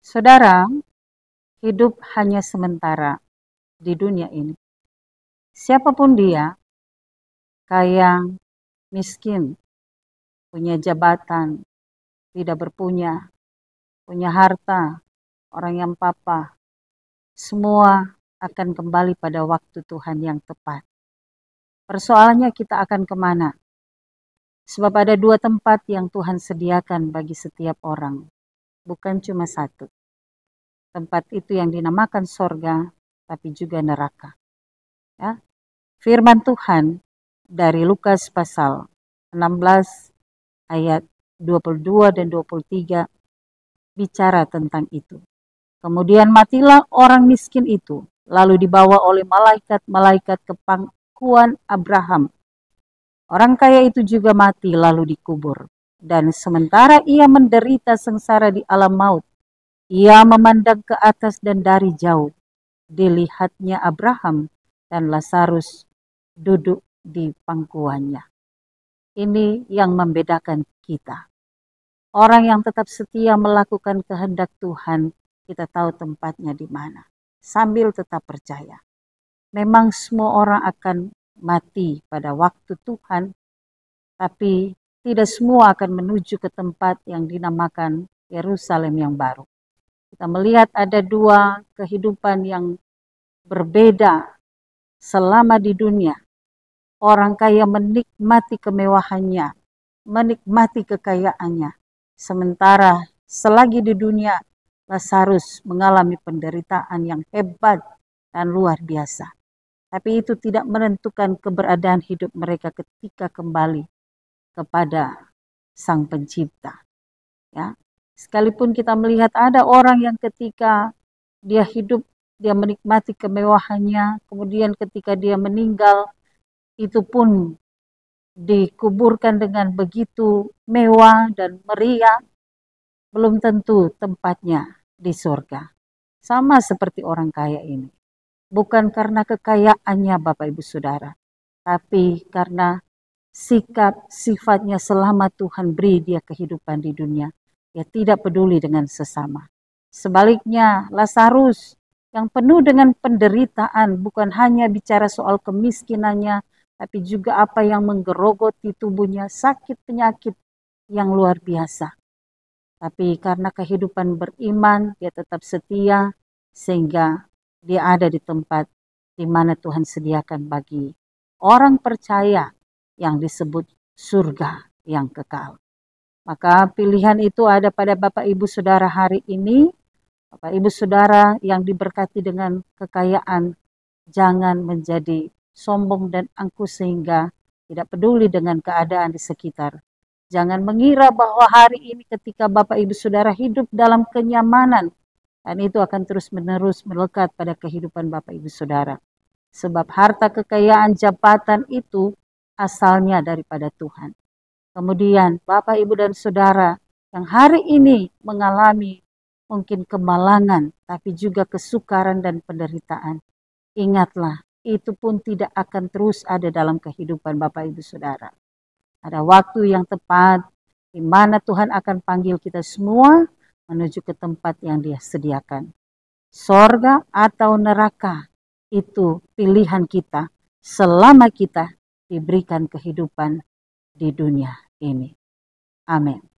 Saudara, hidup hanya sementara di dunia ini. Siapapun dia, kaya, miskin, punya jabatan, tidak berpunya, punya harta, orang yang papa, semua akan kembali pada waktu Tuhan yang tepat. Persoalannya kita akan kemana? Sebab ada dua tempat yang Tuhan sediakan bagi setiap orang, bukan cuma satu. Tempat itu yang dinamakan sorga, tapi juga neraka. Ya. Firman Tuhan dari Lukas pasal 16 ayat 22 dan 23 bicara tentang itu. Kemudian matilah orang miskin itu, lalu dibawa oleh malaikat-malaikat ke pangkuan Abraham. Orang kaya itu juga mati lalu dikubur. Dan sementara ia menderita sengsara di alam maut, ia memandang ke atas dan dari jauh dilihatnya Abraham dan Lazarus duduk di pangkuannya. Ini yang membedakan kita. Orang yang tetap setia melakukan kehendak Tuhan, kita tahu tempatnya di mana. Sambil tetap percaya. Memang semua orang akan mati pada waktu Tuhan, tapi tidak semua akan menuju ke tempat yang dinamakan Yerusalem yang baru. Kita melihat ada dua kehidupan yang berbeda selama di dunia. Orang kaya menikmati kemewahannya, menikmati kekayaannya. Sementara selagi di dunia, Lazarus mengalami penderitaan yang hebat dan luar biasa. Tapi itu tidak menentukan keberadaan hidup mereka ketika kembali kepada Sang Pencipta. Ya. Sekalipun kita melihat ada orang yang ketika dia hidup, dia menikmati kemewahannya, kemudian ketika dia meninggal, itu pun dikuburkan dengan begitu mewah dan meriah, belum tentu tempatnya di surga. Sama seperti orang kaya ini. Bukan karena kekayaannya Bapak Ibu Saudara, tapi karena sikap sifatnya selama Tuhan beri dia kehidupan di dunia. Dia tidak peduli dengan sesama. Sebaliknya Lazarus yang penuh dengan penderitaan, bukan hanya bicara soal kemiskinannya, tapi juga apa yang menggerogoti tubuhnya, sakit penyakit yang luar biasa. Tapi karena kehidupan beriman, dia tetap setia, sehingga dia ada di tempat di mana Tuhan sediakan bagi orang percaya yang disebut surga yang kekal. Maka pilihan itu ada pada Bapak Ibu Saudara hari ini. Bapak Ibu Saudara yang diberkati dengan kekayaan, jangan menjadi sombong dan angkuh sehingga tidak peduli dengan keadaan di sekitar. Jangan mengira bahwa hari ini ketika Bapak Ibu Saudara hidup dalam kenyamanan, dan itu akan terus-menerus melekat pada kehidupan Bapak Ibu Saudara. Sebab harta kekayaan jabatan itu asalnya daripada Tuhan. Kemudian Bapak Ibu dan Saudara yang hari ini mengalami mungkin kemalangan, tapi juga kesukaran dan penderitaan. Ingatlah, itu pun tidak akan terus ada dalam kehidupan Bapak Ibu Saudara. Ada waktu yang tepat di mana Tuhan akan panggil kita semua menuju ke tempat yang Dia sediakan. Sorga atau neraka, itu pilihan kita selama kita diberikan kehidupan di dunia ini. Amin.